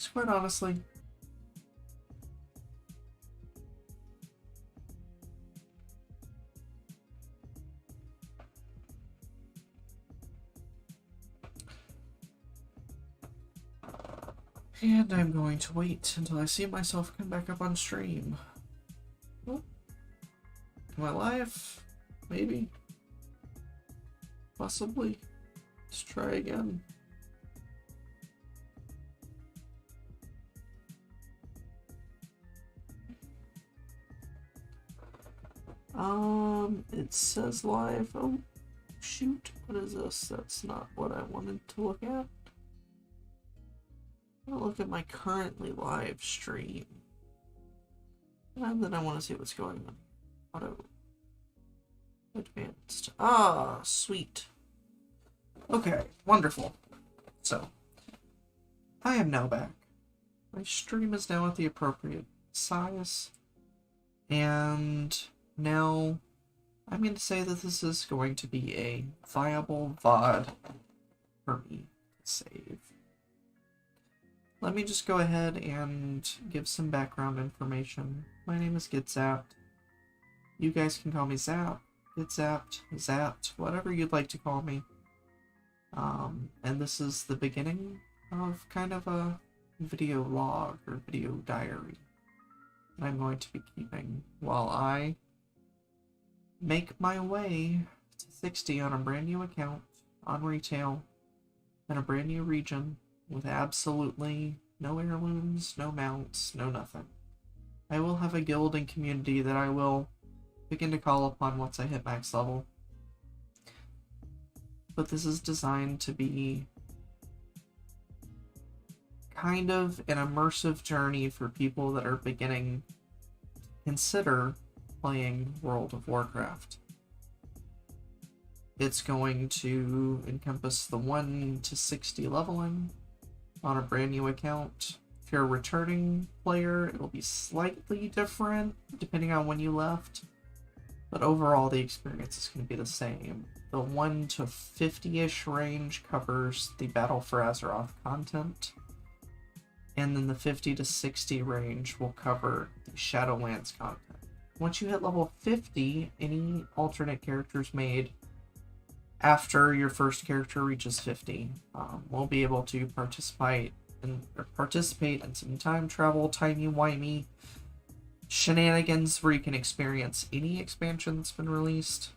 Because quite honestly, and I'm going to wait until I see myself come back up on stream. Oh, am I live? Maybe. Possibly. Let's try again. It says live. Oh, shoot. What is this? That's not what I wanted to look at. I want to look at my currently live stream. And then I want to see what's going on. Auto. Advanced. Ah, sweet. Okay, wonderful. So, I am now back. My stream is now at the appropriate size. And now I'm going to say that this is going to be a viable VOD for me to save. Let me just go ahead and give some background information. My name is GetZapped. You guys can call me Zap, GetZapped, Zapped, whatever you'd like to call me. And this is the beginning of kind of a video log or video diary that I'm going to be keeping while I make my way to 60 on a brand new account, on retail, in a brand new region, with absolutely no heirlooms, no mounts, no nothing. I will have a guild and community that I will begin to call upon once I hit max level. But this is designed to be kind of an immersive journey for people that are beginning to consider playing World of Warcraft. It's going to encompass the 1 to 60 leveling on a brand new account. If you're a returning player, it'll be slightly different depending on when you left, but overall the experience is going to be the same. The 1 to 50-ish range covers the Battle for Azeroth content, and then the 50 to 60 range will cover the Shadowlands content. Once you hit level 50, any alternate characters made after your first character reaches 50 will be able to participate in some time travel, timey-wimey shenanigans where you can experience any expansion that's been released.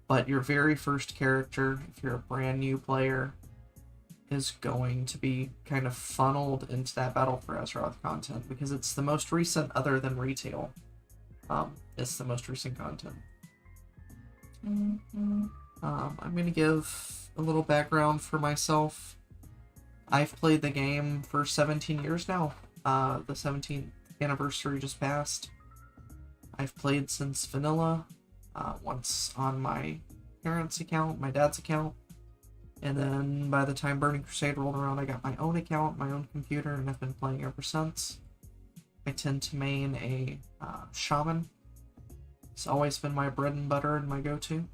But your very first character, if you're a brand new player, is going to be kind of funneled into that Battle for Azeroth content because it's the most recent other than retail. It's the most recent content. I'm going to give a little background for myself. I've played the game for 17 years now. The 17th anniversary just passed. I've played since vanilla, once on my parents' account, my dad's account, and then by the time Burning Crusade rolled around, I got my own account, my own computer, and I've been playing ever since. I tend to main a shaman. It's always been my bread and butter and my go-to.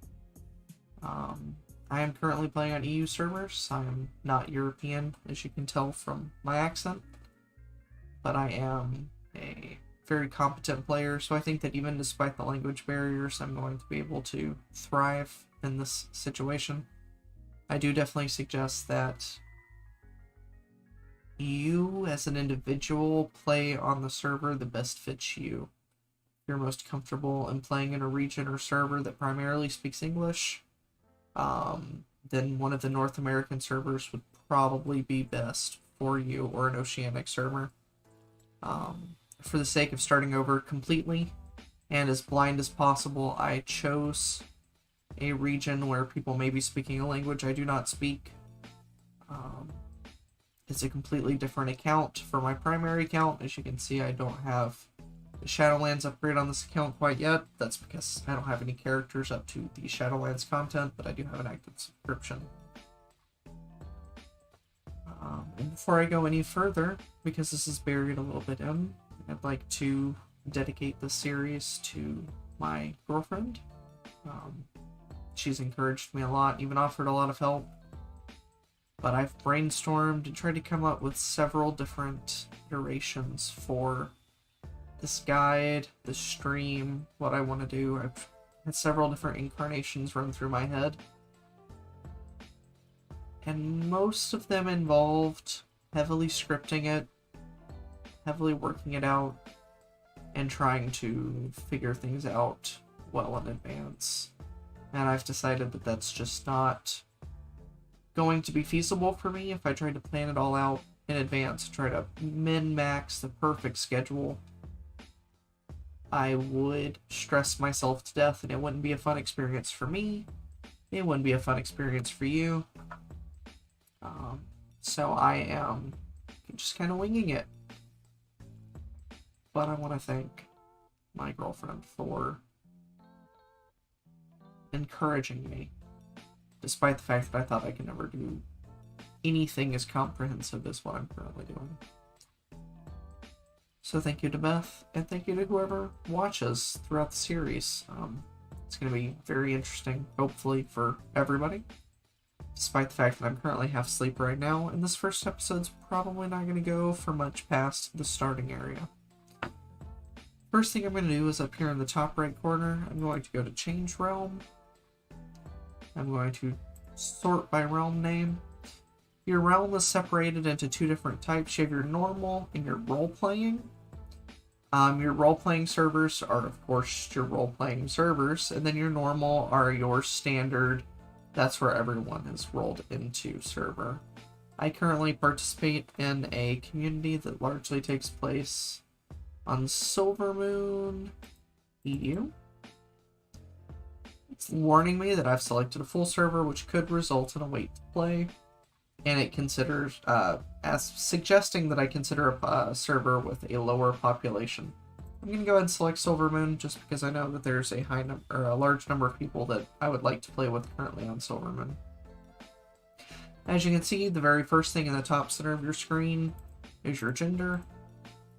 I am currently playing on EU servers. I am not European, as you can tell from my accent, but I am a very competent player, so I think that even despite the language barriers, I'm going to be able to thrive in this situation. I do definitely suggest that you, as an individual, play on the server that best fits you. If you're most comfortable in playing in a region or server that primarily speaks English, then one of the North American servers would probably be best for you, or an Oceanic server. For the sake of starting over completely and as blind as possible, I chose a region where people may be speaking a language I do not speak. It's a completely different account for my primary account. As you can see, I don't have the Shadowlands upgrade on this account quite yet. That's because I don't have any characters up to the Shadowlands content, but I do have an active subscription. And before I go any further, because this is buried a little bit in, I'd like to dedicate this series to my girlfriend. She's encouraged me a lot, even offered a lot of help. but I've brainstormed and tried to come up with several different iterations for this guide, this stream, what I want to do. I've had several different incarnations run through my head, and most of them involved heavily scripting it, heavily working it out, and trying to figure things out well in advance. And I've decided that that's just not going to be feasible for me if I try to plan it all out in advance, try to min-max the perfect schedule. I would stress myself to death, and it wouldn't be a fun experience for me. It wouldn't be a fun experience for you. So I am just kind of winging it. But I want to thank my girlfriend for encouraging me, despite the fact that I thought I could never do anything as comprehensive as what I'm currently doing. So thank you to Beth, and thank you to whoever watches throughout the series. It's going to be very interesting, hopefully, for everybody. Despite the fact that I'm currently half asleep right now, and this first episode's probably not going to go for much past the starting area. First thing I'm going to do is up here in the top right corner, I'm going to go to Change Realm. I'm going to sort by realm name. Your realm is separated into two different types. You have your normal and your role-playing. Your role-playing servers are, of course, your role-playing servers, and then your normal are your standard, that's where everyone is rolled into server. I currently participate in a community that largely takes place on Silvermoon EU. It's warning me that I've selected a full server, which could result in a wait to play, and it considers as suggesting that I consider a server with a lower population. I'm going to go ahead and select Silvermoon just because I know that there's a large number of people that I would like to play with currently on Silvermoon. As you can see, the very first thing in the top center of your screen is your gender.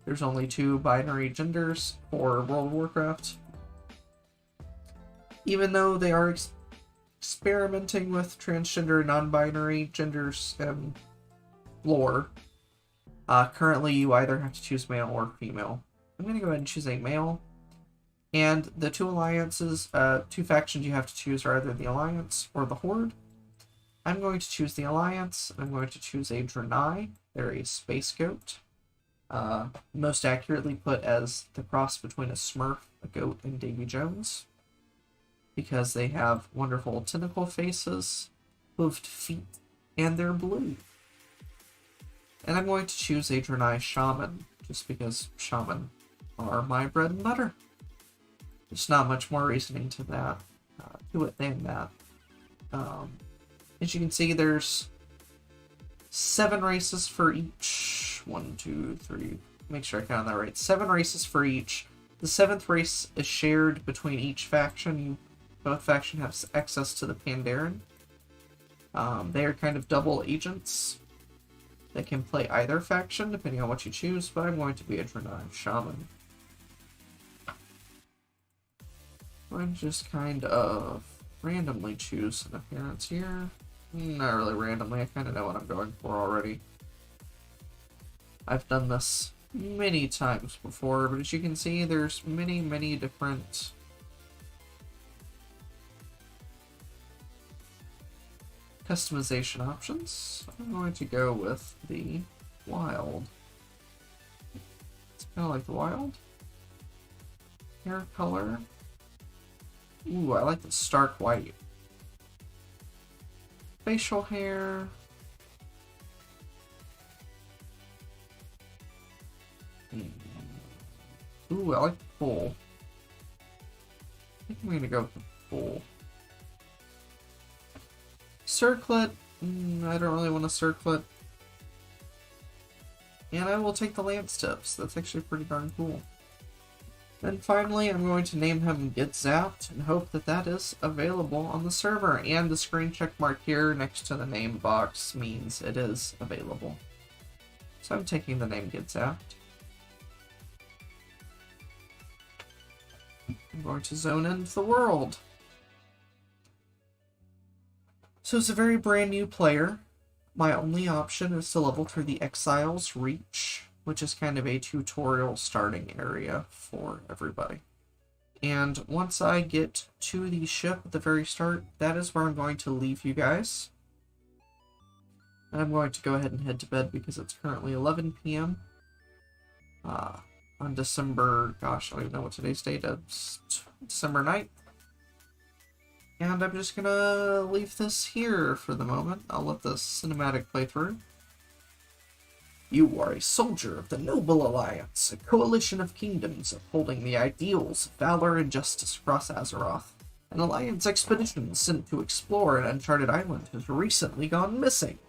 There's only 2 binary genders for World of Warcraft. Even though they are experimenting with transgender, non-binary genders and lore, currently you either have to choose male or female. I'm going to go ahead and choose a male. And the 2 alliances, 2 factions you have to choose are either the Alliance or the Horde. I'm going to choose the Alliance. I'm going to choose a Draenei. They're a space goat. Most accurately put as the cross between a Smurf, a goat, and Davy Jones, because they have wonderful tentacle faces, hoofed feet, and they're blue. And I'm going to choose a Draenei Shaman, just because Shaman are my bread and butter. There's not much more reasoning to that, to it than that. As you can see, there's 7 races for each. 1, 2, 3. Make sure I counted that right. 7 races for each. The 7th race is shared between each faction. Both factions have access to the Pandaren. They are kind of double agents. They can play either faction depending on what you choose, but I'm going to be a Draenei Shaman. I'm just kind of randomly choose an appearance here. Not really randomly, I kind of know what I'm going for already. I've done this many times before, but as you can see, there's many different customization options. I'm going to go with the Wild. It's kind of like the Wild. Hair color. Ooh, I like the stark white. Facial hair. Ooh, I like the full. I think I'm gonna go with the full. Circlet. I don't really want a circlet. And I will take the lance tips. That's actually pretty darn cool. Then finally, I'm going to name him Get Zapped and hope that that is available on the server. And the screen check mark here next to the name box means it is available. So I'm taking the name Get Zapped. I'm going to zone into the world. So it's a very brand new player. my only option is to level through the Exiles Reach, which is kind of a tutorial starting area for everybody. And once I get to the ship at the very start, that is where I'm going to leave you guys. And I'm going to go ahead and head to bed because it's currently 11 p.m. On December, gosh, I don't even know what today's date is, December 9th. And I'm just gonna leave this here for the moment. I'll let the cinematic play through. You are a soldier of the Noble Alliance, a coalition of kingdoms upholding the ideals of valor and justice across Azeroth. An Alliance expedition sent to explore an uncharted island has recently gone missing.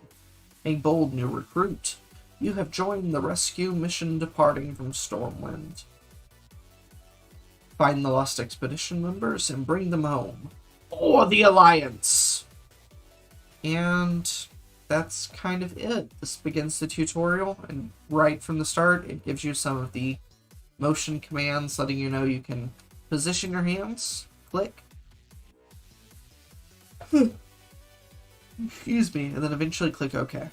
A bold new recruit, you have joined the rescue mission departing from Stormwind. Find the lost expedition members and bring them home. For the Alliance! And that's kind of it. This begins the tutorial, and right from the start, it gives you some of the motion commands, letting you know you can position your hands, click, excuse me, and then eventually click OK.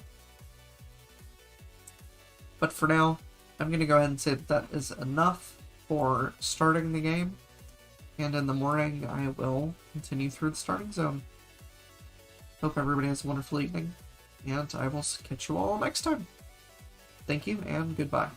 But for now, I'm going to go ahead and say that that is enough for starting the game, and in the morning I will continue through the starting zone. Hope everybody has a wonderful evening, and I will catch you all next time. Thank you, and goodbye.